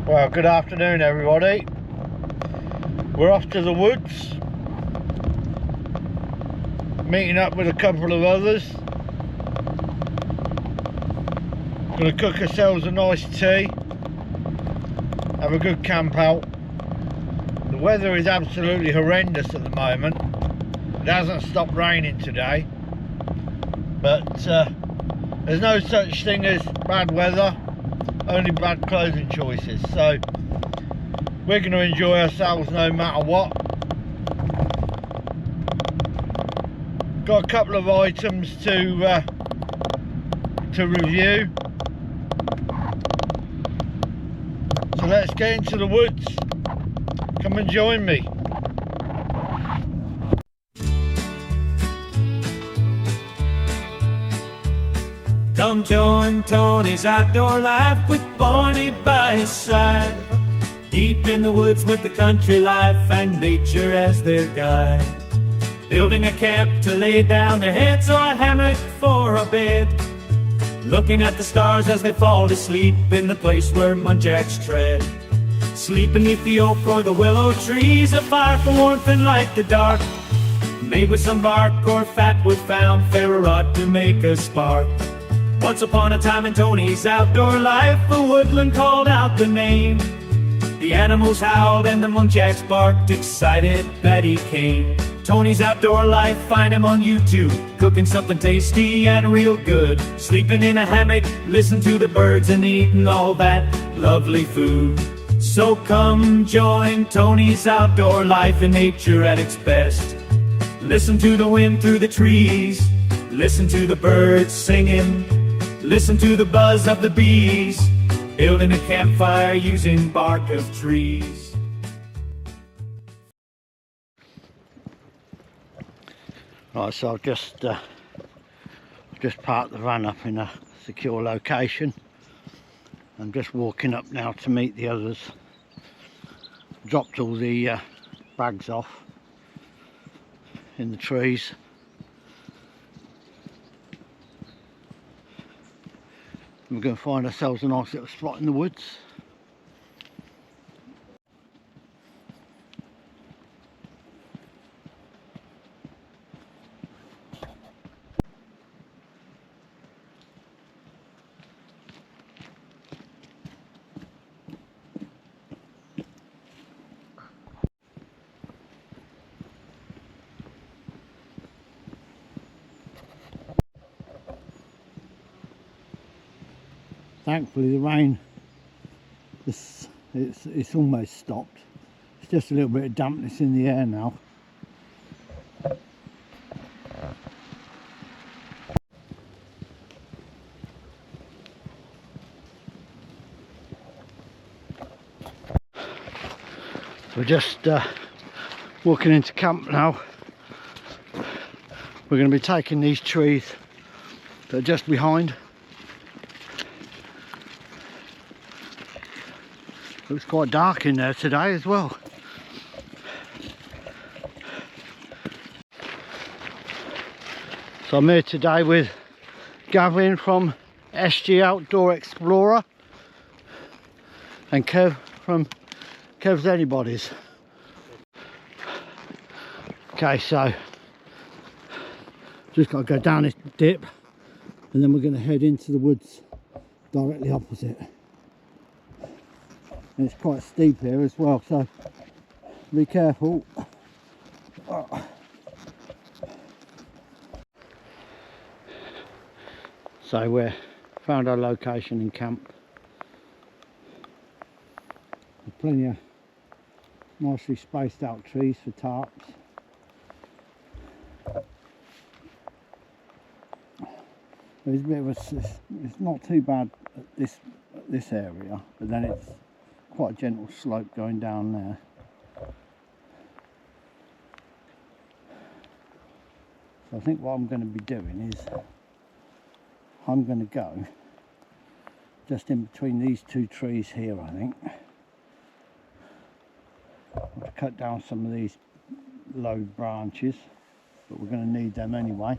Well, good afternoon everybody. We're off to the woods, meeting up with a couple of others. Gonna cook ourselves a nice tea, have a good camp out. The weather is absolutely horrendous at the moment. It hasn't stopped raining today, but there's no such thing as bad weather, only bad clothing choices. So we're going to enjoy ourselves no matter what. Got a couple of items to review. So let's get into the woods. Come and join me. Come join Tony's outdoor life with Barney by his side. Deep in the woods with the country life and nature as their guide. Building a camp to lay down their heads or a hammock for a bed. Looking at the stars as they fall to sleep in the place where muntjacs tread. Sleep beneath the oak or the willow trees, a fire for warmth and light the dark. Made with some bark or fat wood found, fairer rod to make a spark. Once upon a time in Tony's outdoor life, the woodland called out the name. The animals howled and the muntjacs barked, excited that he came. Tony's outdoor life, find him on YouTube, cooking something tasty and real good. Sleeping in a hammock, listen to the birds and eating all that lovely food. So come join Tony's outdoor life in nature at its best. Listen to the wind through the trees, listen to the birds singing. Listen to the buzz of the bees, building a campfire using bark of trees. Right, so I've just parked the van up in a secure location. I'm just walking up now to meet the others. Dropped all the bags off in the trees. We're going to find ourselves a nice little spot in the woods. Thankfully the rain, it's almost stopped. It's just a little bit of dampness in the air now. We're just walking into camp now. We're going to be taking these trees that are just behind. Looks quite dark in there today as well. So I'm here today with Gavin from SG Outdoor Explorer and Kev from Kev's Anybody's. Okay, so just got to go down this dip and then we're going to head into the woods directly opposite. And it's quite steep here as well, so be careful. So we found our location in camp. There's plenty of nicely spaced out trees for tarps. There's a bit of it's not too bad at this area, but then it's quite a gentle slope going down there. So I think what I'm going to be doing is I'm going to go just in between these two trees here, I think. I'll cut down some of these low branches, but we're going to need them anyway.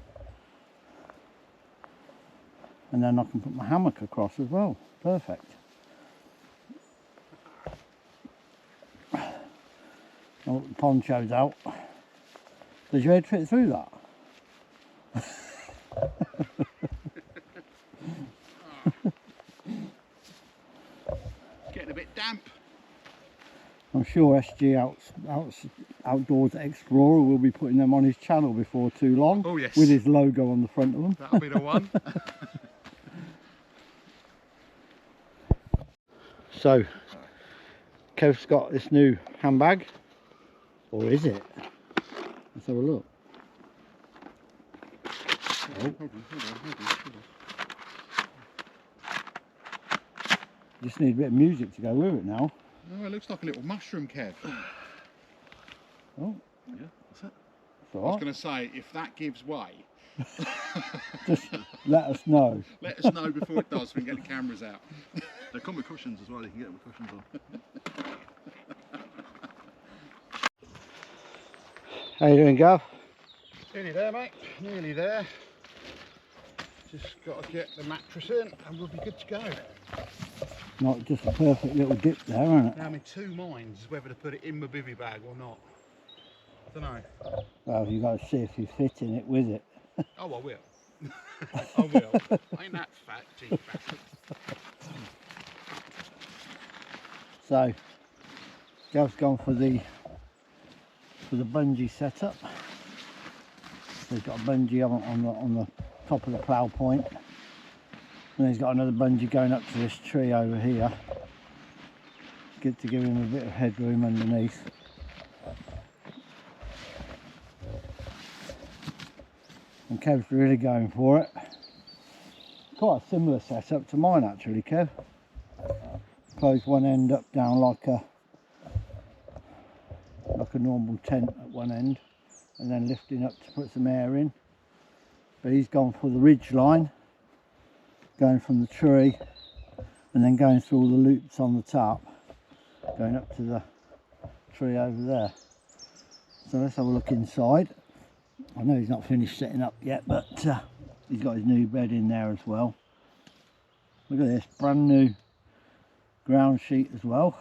And then I can put my hammock across as well. Perfect. Oh, the poncho's out. Does your head fit through that? Getting a bit damp. I'm sure SG Outdoors Explorer will be putting them on his channel before too long. Oh yes. With his logo on the front of them. That'll be the one. So, Kev's got this new handbag. Or is it? Let's have a look. Oh. Hold on. Just need a bit of music to go with it now. Oh, it looks like a little mushroom, Kev. Oh. Yeah, that's it. That's I was going to say, if that gives way, just let us know. let us know before it does so we can get the cameras out. They come with cushions as well, you can get them with cushions on. How you doing, Gav? Nearly there, mate. Nearly there. Just got to get the mattress in and we'll be good to go. Not just a perfect little dip there, isn't it? Now I'm in two minds whether to put it in my bivvy bag or not. I don't know. Well, you've got to see if you fit in it with it. Oh, I will. I will. Ain't that fat, cheap bastard. So, Gav's gone for the bungee setup. So he's got a bungee on the top of the plough point. And he's got another bungee going up to this tree over here. Good to give him a bit of headroom underneath. And Kev's really going for it. Quite a similar setup to mine actually, Kev. Close one end up down like a normal tent at one end, and then lifting up to put some air in. But he's gone for the ridge line, going from the tree and then going through all the loops on the top, going up to the tree over there. So let's have a look inside. I know he's not finished setting up yet, but he's got his new bed in there as well. Look at this, brand new ground sheet as well.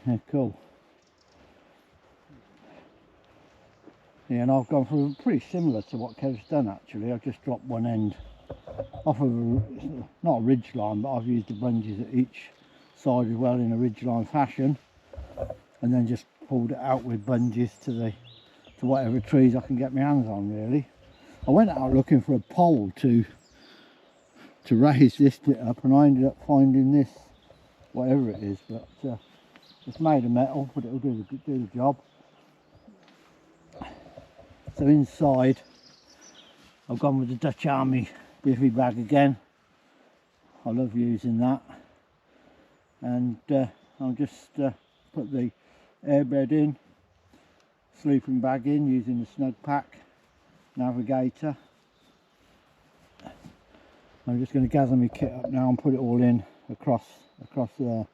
Yeah, cool. Yeah, and I've gone for pretty similar to what Kev's done actually. I've just dropped one end off of not a ridge line, but I've used the bungees at each side as well in a ridge line fashion, and then just pulled it out with bungees to whatever trees I can get my hands on really. I went out looking for a pole to raise this bit up, and I ended up finding this, whatever it is, but it's made of metal, but it'll do the job. So inside, I've gone with the Dutch Army bivvy bag again. I love using that, and I'll just put the airbed in, sleeping bag in using the Snug Pack Navigator. I'm just going to gather my kit up now and put it all in across there.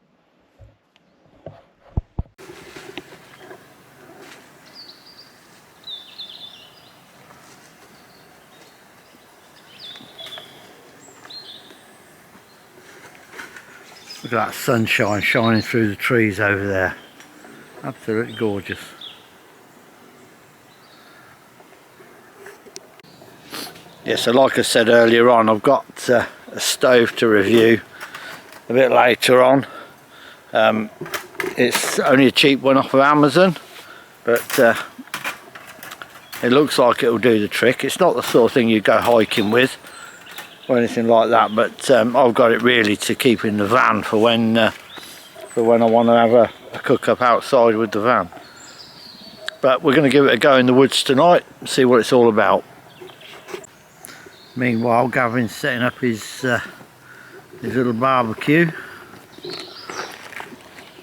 Look at that sunshine shining through the trees over there. Absolutely gorgeous. Yeah, so like I said earlier on, I've got a stove to review a bit later on. It's only a cheap one off of Amazon, but it looks like it'll do the trick. It's not the sort of thing you go hiking with or anything like that, but I've got it really to keep in the van for when I want to have a cook up outside with the van. But we're going to give it a go in the woods tonight, see what it's all about. Meanwhile, Gavin's setting up his little barbecue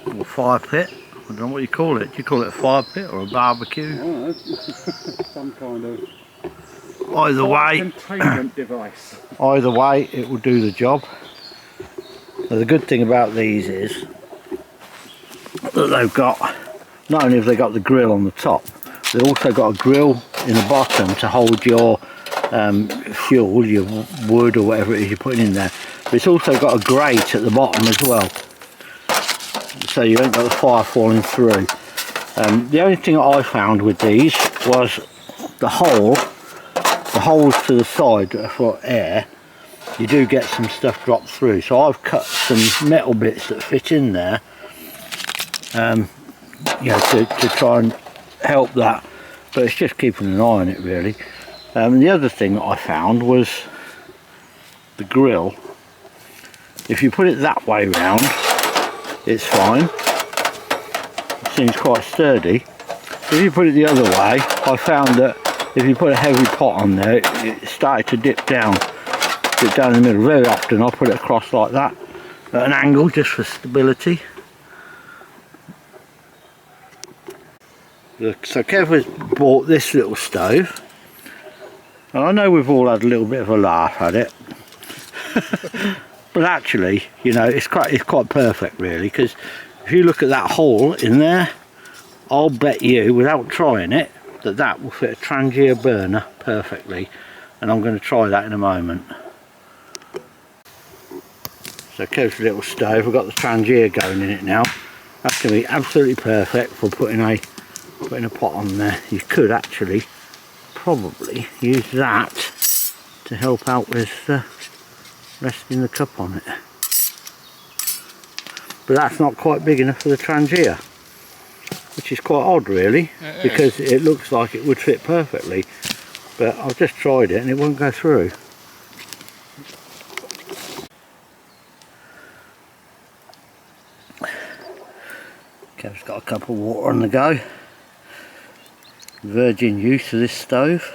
or fire pit. I don't know what you call it. Do you call it a fire pit or a barbecue? Oh, some kind of Either way, containment device. Either way, it will do the job. Now, the good thing about these is that they've got, not only have they got the grill on the top, they've also got a grill in the bottom to hold your fuel, your wood or whatever it is you're putting in there. But it's also got a grate at the bottom as well, so you ain't got the fire falling through. The only thing I found with these was the holes to the side for air. You do get some stuff dropped through, so I've cut some metal bits that fit in there, you know, to try and help that, but it's just keeping an eye on it really. The other thing that I found was the grill. If you put it that way round, it's fine. It seems quite sturdy. If you put it the other way, I found that if you put a heavy pot on there, it started to dip down in the middle. Very often I put it across like that at an angle just for stability. Look, so Kev has bought this little stove, and I know we've all had a little bit of a laugh at it. But actually, you know, it's quite perfect really, because if you look at that hole in there, I'll bet you, without trying it, that will fit a Trangia burner perfectly, and I'm going to try that in a moment. So Kev's little stove, we've got the Trangia going in it now. That's going to be absolutely perfect for putting a pot on there. You could actually probably use that to help out with resting the cup on it, but that's not quite big enough for the Trangia, which is quite odd really, because it looks like it would fit perfectly, but I've just tried it and it won't go through. Kev's got a cup of water on the go. Virgin use of this stove.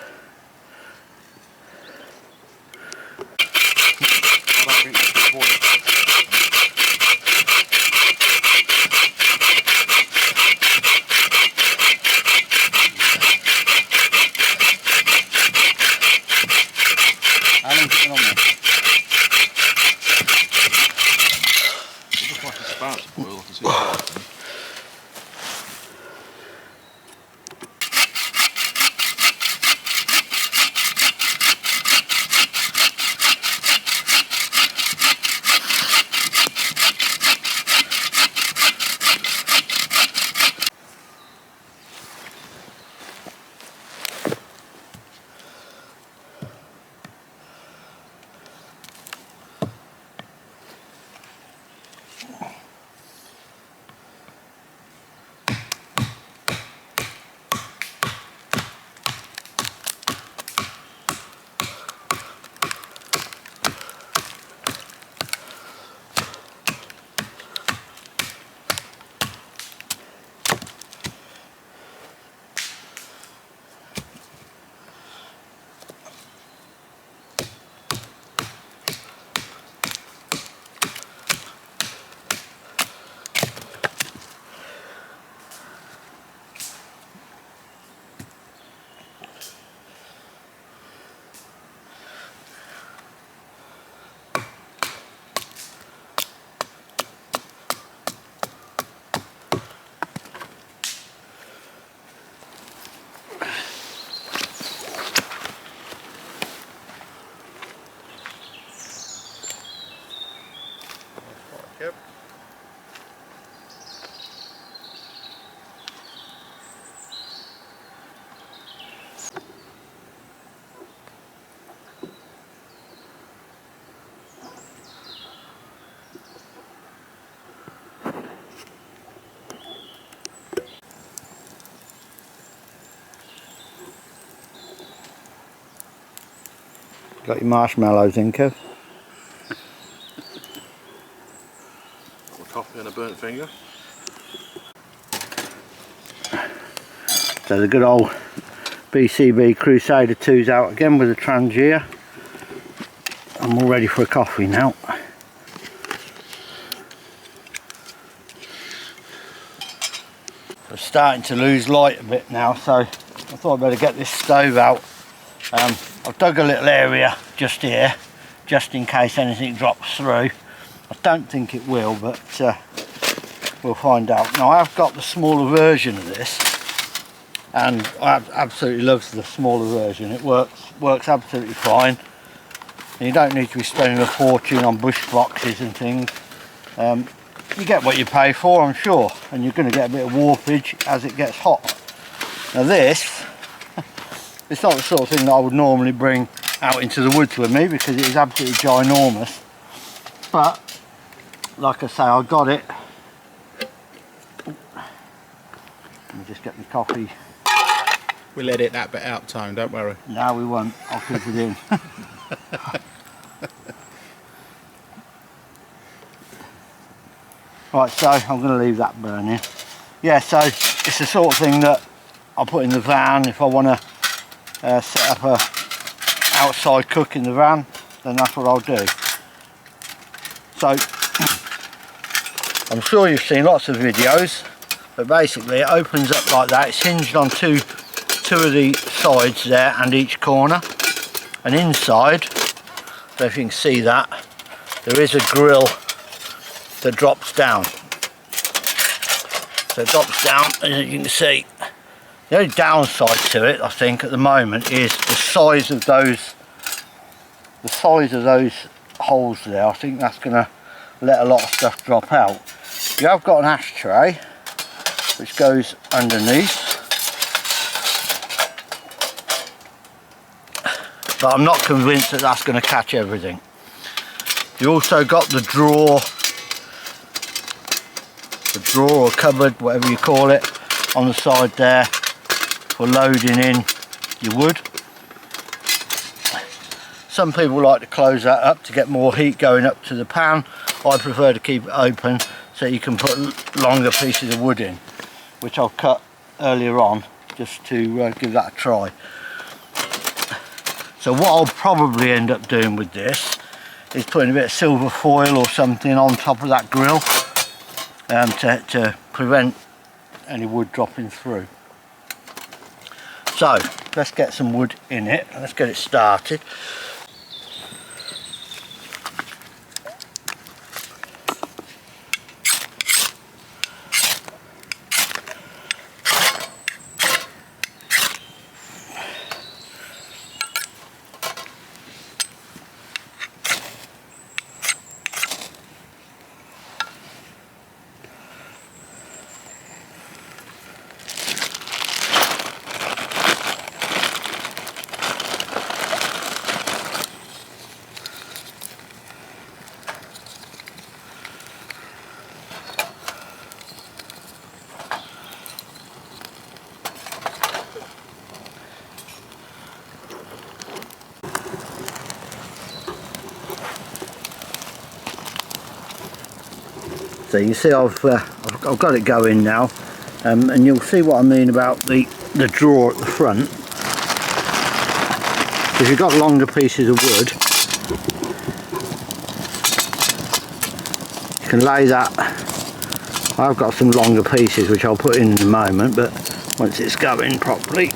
Got your marshmallows in, Kev? A coffee and a burnt finger. So the good old BCB Crusader 2's out again with a Trangia. I'm all ready for a coffee now. We're starting to lose light a bit now, so I thought I'd better get this stove out. I've dug a little area just here, just in case anything drops through. I don't think it will, but we'll find out. Now I've got the smaller version of this, and I absolutely love the smaller version. It works absolutely fine. and you don't need to be spending a fortune on bush boxes and things. You get what you pay for, I'm sure, and you're going to get a bit of warpage as it gets hot. Now this, it's not the sort of thing that I would normally bring out into the woods with me because it is absolutely ginormous, but like I say, I got it. Let me just get my coffee. We'll edit that bit out, Tone, don't worry. No, we won't. I'll keep it in. Right, so I'm going to leave that burning. Yeah, so it's the sort of thing that I'll put in the van if I want to set up a outside cook in the van, then that's what I'll do. So I'm sure you've seen lots of videos, but basically it opens up like that. It's hinged on two of the sides there and each corner, and inside, so if you can see that, there is a grill that drops down. So it drops down, as you can see. The only downside to it, I think, at the moment is the size of those holes there. I think that's going to let a lot of stuff drop out. You have got an ashtray which goes underneath, but I'm not convinced that that's going to catch everything. You also got the drawer or cupboard, whatever you call it, on the side there for loading in your wood. Some people like to close that up to get more heat going up to the pan. I prefer to keep it open so you can put longer pieces of wood in, which I'll cut earlier on just to give that a try. So what I'll probably end up doing with this is putting a bit of silver foil or something on top of that grill to prevent any wood dropping through. So let's get some wood in it, let's get it started. So you see I've got it going now, and you'll see what I mean about the drawer at the front. If you've got longer pieces of wood, you can lay that. I've got some longer pieces which I'll put in a moment, but once it's going properly.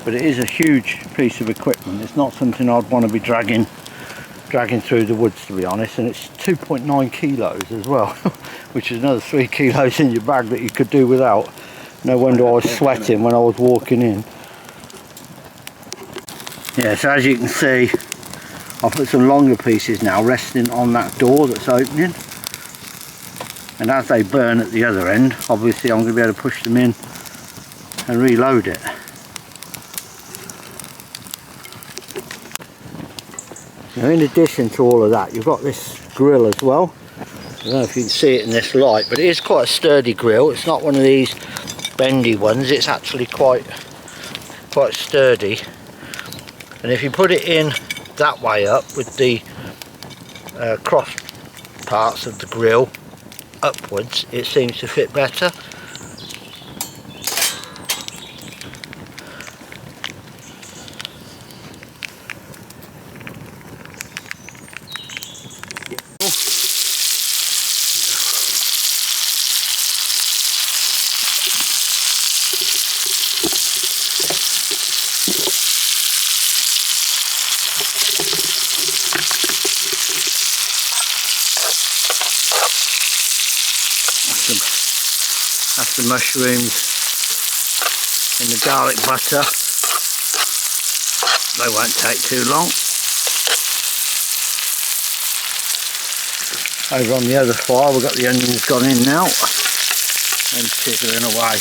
But it is a huge piece of equipment. It's not something I'd want to be dragging through the woods, to be honest, and it's 2.9 kilos as well, which is another 3 kilos in your bag that you could do without. No wonder I was sweating when I was walking in. Yeah, so as you can see, I've put some longer pieces now resting on that door that's opening, and as they burn at the other end, obviously I'm going to be able to push them in and reload it. Now, in addition to all of that, you've got this grill as well. I don't know if you can see it in this light, but it is quite a sturdy grill. It's not one of these bendy ones. It's actually quite sturdy. And if you put it in that way up with the cross parts of the grill upwards, it seems to fit better. That's the mushrooms in the garlic butter. They won't take too long. Over on the other fire we've got the onions gone in now and sizzling away.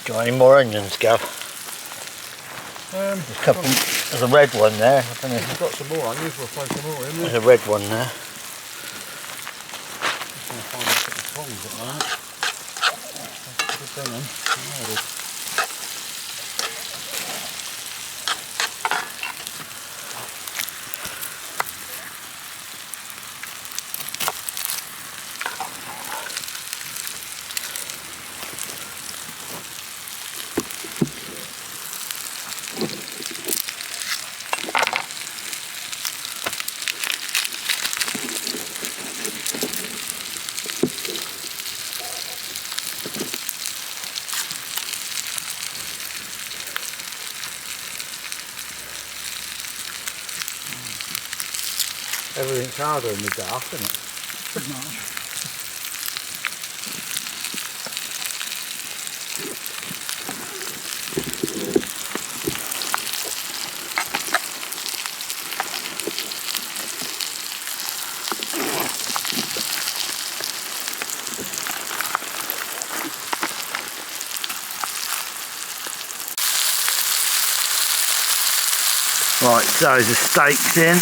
Do you want any more onions, Gav? There's a couple. There's a red one there. I don't know if I've got some more onions, we'll throw some more in there. there's a red one there. Just going to find out the tongs at the moment. Put them in. There it is. Everything's harder in the dark, isn't it? Pretty much. Right, so the steak's in.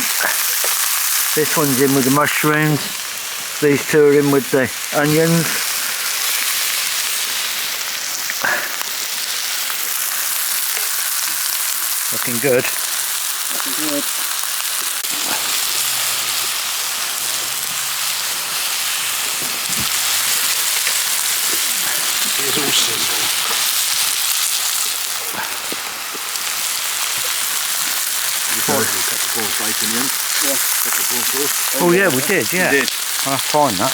This one's in with the mushrooms. These two are in with the onions. Looking good. Looking good. Here's all sizzle. Oh yeah, we did, yeah. We did. I'll find that.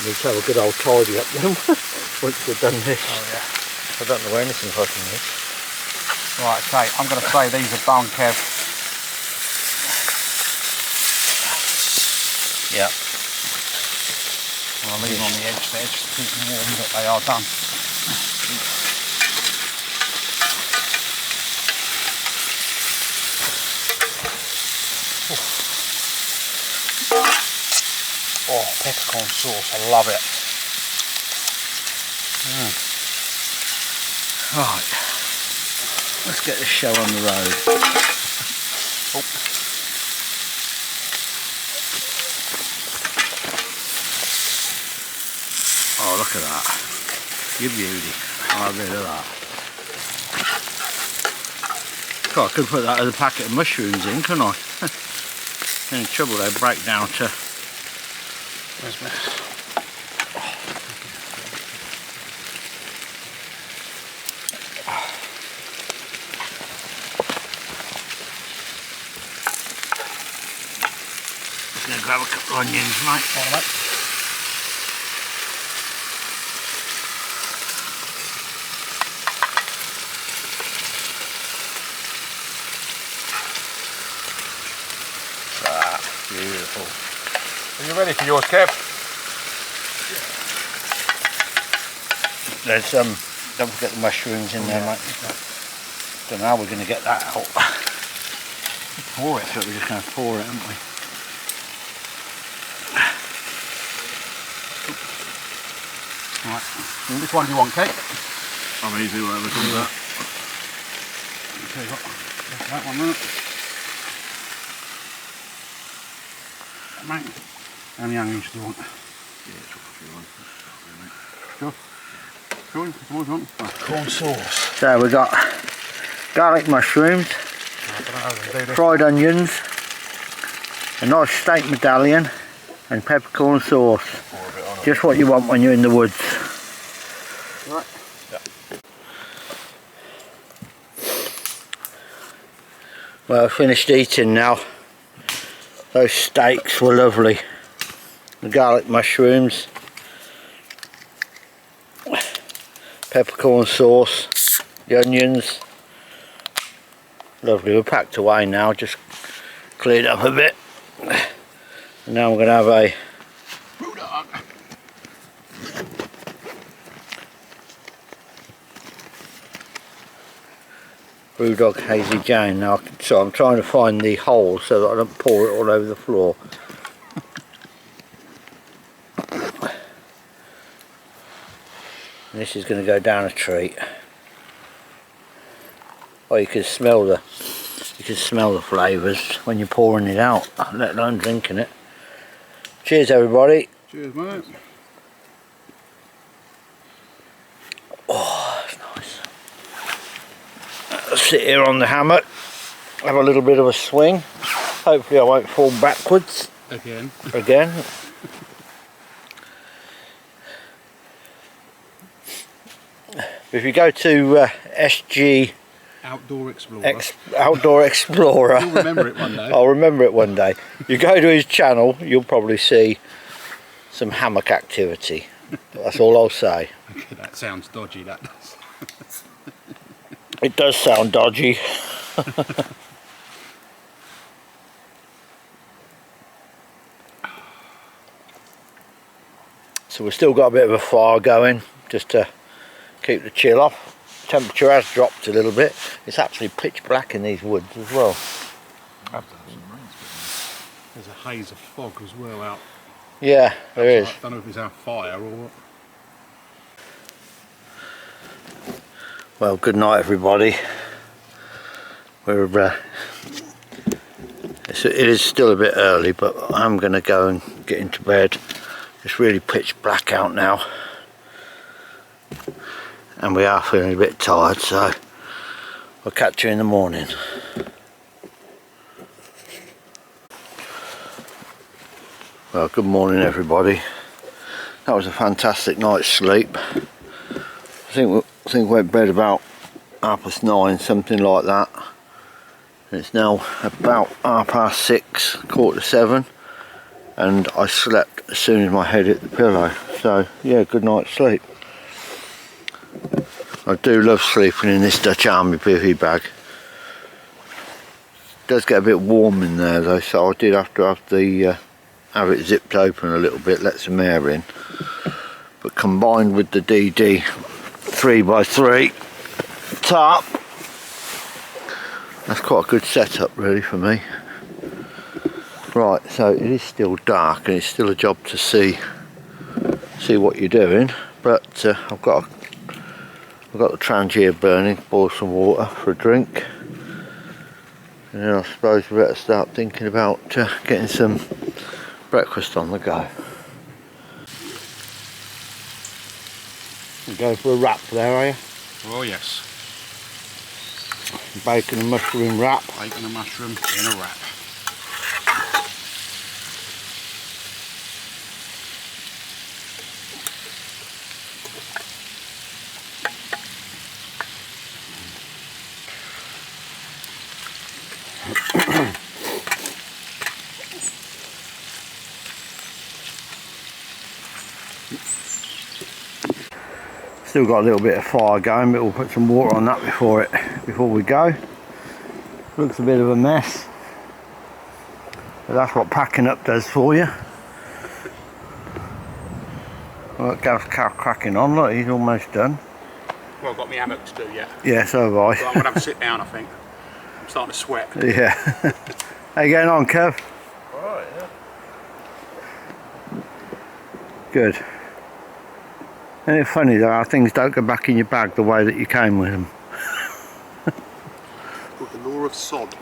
We need to have a good old tidy up then once we've done this. Oh yeah. I don't know where anything fucking is. Right, okay, I'm going to say these are done, Kev. Yeah. I'll leave them on the edge there just to keep them warm, but they are done. Oh, peppercorn sauce, I love it. Right. Let's get this show on the road. Oh. Oh, look at that. You beauty. I rid of that. God, I could put that as a packet of mushrooms in, couldn't I? Any trouble, they break down to... Where's my... Just going to grab a couple of onions, mate. All right. Beautiful. Are you ready for yours, Kev? There's don't forget the mushrooms in there, mate. Don't know how we're going to get that out. Pour it. So we're just going to pour it, aren't we? Right. And which one do you want, Kate? I'm easy, whatever comes out. Okay, got that one there. Mate, how many onions do you want? Yeah, chop a few on. Sure. Sure, what do you want? Corn sauce. So we've got garlic mushrooms, I don't know how to do this. fried onions, a nice steak medallion and peppercorn sauce. Pour a bit on it. Just what you want when you're in the woods. Right. Yeah. Well, I finished eating now. Those steaks were lovely. The garlic mushrooms, peppercorn sauce, the onions. Lovely. We're packed away now, just cleared up a bit. And now we're going to have a Brewdog Hazy Jane. Now, so I'm trying to find the hole so that I don't pour it all over the floor. And this is going to go down a treat. Oh, you can smell the flavours when you're pouring it out, let alone drinking it. Cheers, everybody. Cheers, mate. Oh, that's nice. I'll sit here on the hammock, have a little bit of a swing. Hopefully I won't fall backwards. Again. If you go to SG Outdoor Explorer. Outdoor Explorer. You'll remember it one day. I'll remember it one day. You go to his channel, you'll probably see some hammock activity. That's all I'll say. Okay, that sounds dodgy, that does. It does sound dodgy. So we've still got a bit of a fire going, just to keep the chill off. Temperature has dropped a little bit. It's actually pitch black in these woods as well. There's a haze of fog as well out. Yeah, there is. I don't know if it's our fire or what. Well, good night, everybody. We're it is still a bit early, but I'm going to go and get into bed. It's really pitch black out now, and we are feeling a bit tired, so I'll catch you in the morning. Well, good morning, everybody. That was a fantastic night's sleep. I think we went to bed about 9:30, something like that. And it's now about 6:30, 6:45, and I slept as soon as my head hit the pillow. So yeah, good night's sleep. I do love sleeping in this Dutch Army bivvy bag. It does get a bit warm in there though, so I did have to have it zipped open a little bit, let some air in. But combined with the DD 3x3 tarp, that's quite a good setup really for me. Right, so it is still dark and it's still a job to see what you're doing, but I've got the Trangia burning, boil some water for a drink, and then I suppose we better start thinking about getting some breakfast on the go. You go for a wrap there, are you? Oh yes. Bacon and mushroom wrap. Bacon and mushroom in a wrap. Still got a little bit of fire going, but we'll put some water on that before we go. Looks a bit of a mess, but that's what packing up does for you. Well, Gav's cracking on, look, he's almost done. Well, I've got my hammock to do yet. Yeah, so have I. So I'm going to have to sit down, I think. I'm starting to sweat. Yeah. How you getting on, Kev? Alright, yeah. Good. Isn't it funny though how things don't go back in your bag the way that you came with them? Called the law of sod.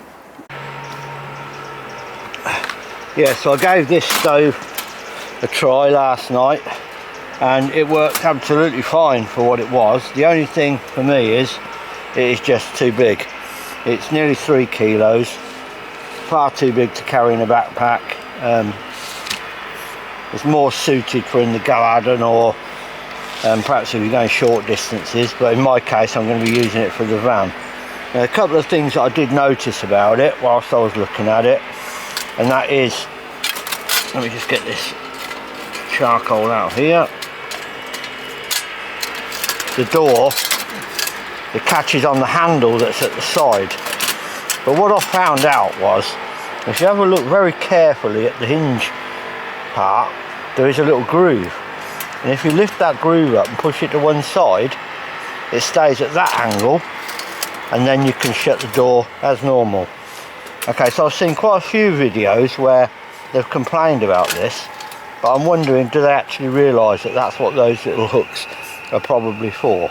Yeah, so I gave this stove a try last night and it worked absolutely fine for what it was. The only thing for me is it is just too big. It's nearly 3 kilos, far too big to carry in a backpack. It's more suited for in the garden or perhaps if you're going short distances, but in my case I'm going to be using it for the van. Now, a couple of things that I did notice about it whilst I was looking at it, and that is, let me just get this charcoal out here. The door, the catch is on the handle that's at the side. But what I found out was, if you have a look very carefully at the hinge part, there is a little groove. And if you lift that groove up and push it to one side, it stays at that angle, and then you can shut the door as normal. Okay, so I've seen quite a few videos where they've complained about this, but I'm wondering, do they actually realise that that's what those little hooks are probably for?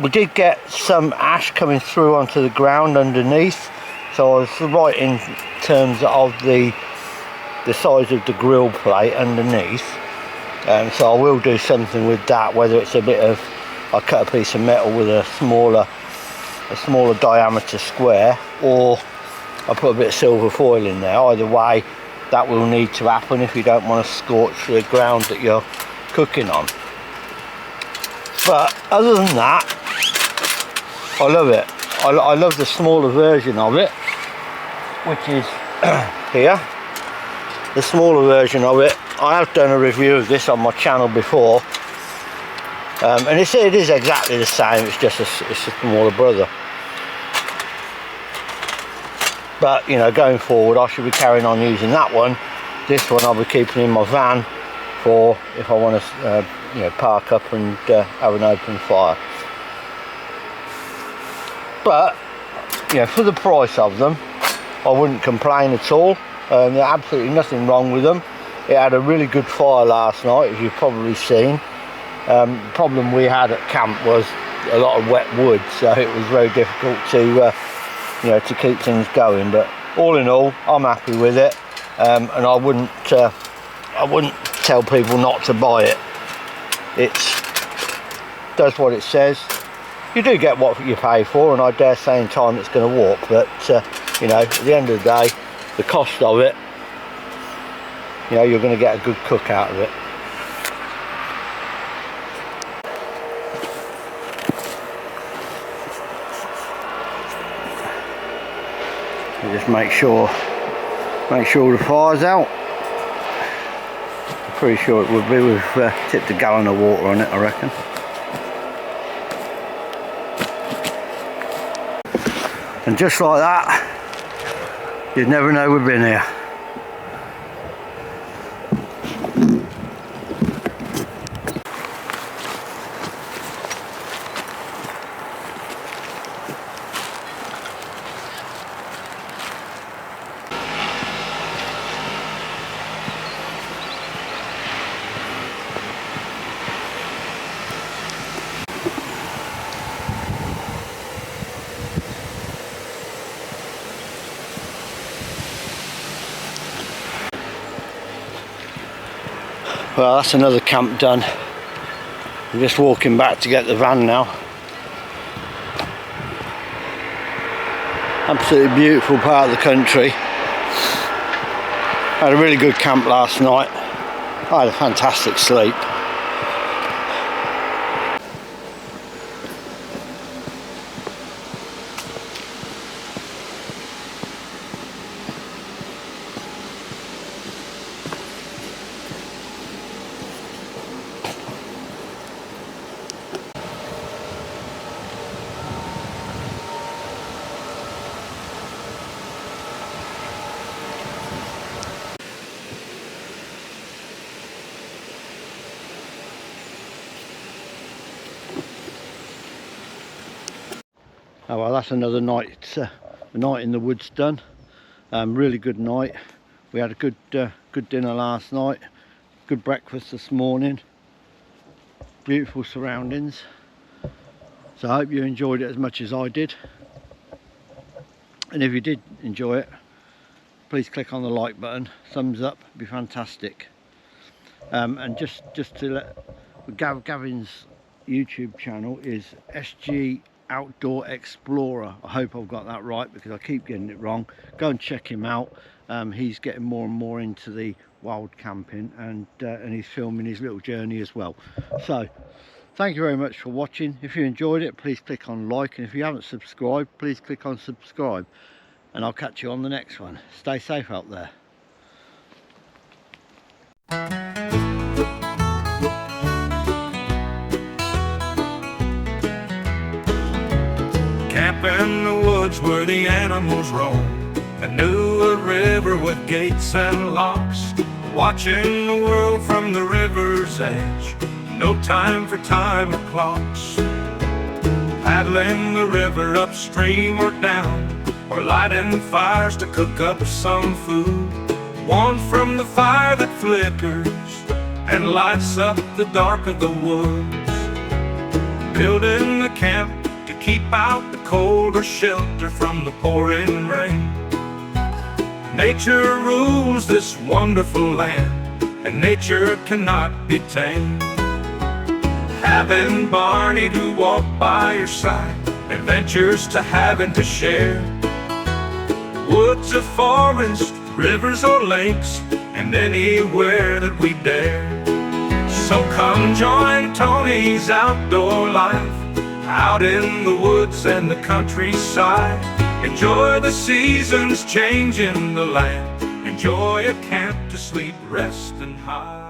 We did get some ash coming through onto the ground underneath, so I was right in terms of the size of the grill plate underneath, so I will do something with that, whether it's a bit of, I cut a piece of metal with a smaller diameter square, or I put a bit of silver foil in there. Either way, that will need to happen if you don't want to scorch the ground that you're cooking on. But other than that, I love it. I love the smaller version of it, which is here. The smaller version of it, I have done a review of this on my channel before, and it is exactly the same, it's just it's a smaller brother. But you know, going forward I should be carrying on using that one. This one I'll be keeping in my van for if I want to you know, park up and have an open fire. But you know, for the price of them, I wouldn't complain at all. There's absolutely nothing wrong with them. It had a really good fire last night, as you've probably seen. The problem we had at camp was a lot of wet wood, so it was very difficult to you know, to keep things going. But all in all, I'm happy with it, and I wouldn't tell people not to buy it. It does what it says. You do get what you pay for, and I dare say in time it's going to warp, but you know, at the end of the day, the cost of it, you know, you're going to get a good cook out of it. You just make sure the fire's out. I'm pretty sure it would be. We've tipped a gallon of water on it, I reckon. And just like that, you'd never know we've been here. Well, that's another camp done. I'm just walking back to get the van now. Absolutely beautiful part of the country. Had a really good camp last night. I had a fantastic sleep. Oh well, that's another night, night in the woods done. Really good night. We had a good dinner last night, good breakfast this morning, beautiful surroundings. So I hope you enjoyed it as much as I did. And if you did enjoy it, please click on the like button, thumbs up, it'd be fantastic. And just to let Gavin's YouTube channel is SG Outdoor Explorer. I hope I've got that right because I keep getting it wrong. Go and check him out. He's getting more and more into the wild camping, and he's filming his little journey as well. So Thank you very much for watching. If you enjoyed it, please click on like, and if you haven't subscribed, please click on subscribe, and I'll catch you on the next one. Stay safe out there. Camp in the woods where the animals roam, I knew a river with gates and locks, watching the world from the river's edge. No time for time or clocks. Paddling the river upstream or down, or lighting fires to cook up some food. Warmth from the fire that flickers and lights up the dark of the woods. Building the camp to keep out the cold or shelter from the pouring rain. Nature rules this wonderful land, and nature cannot be tamed. Having Barney to walk by your side, adventures to have and to share. Woods or forest, rivers or lakes, and anywhere that we dare. So come join Tony's outdoor life, out in the woods and the countryside. Enjoy the seasons changing the land, enjoy a camp to sleep, rest and hide.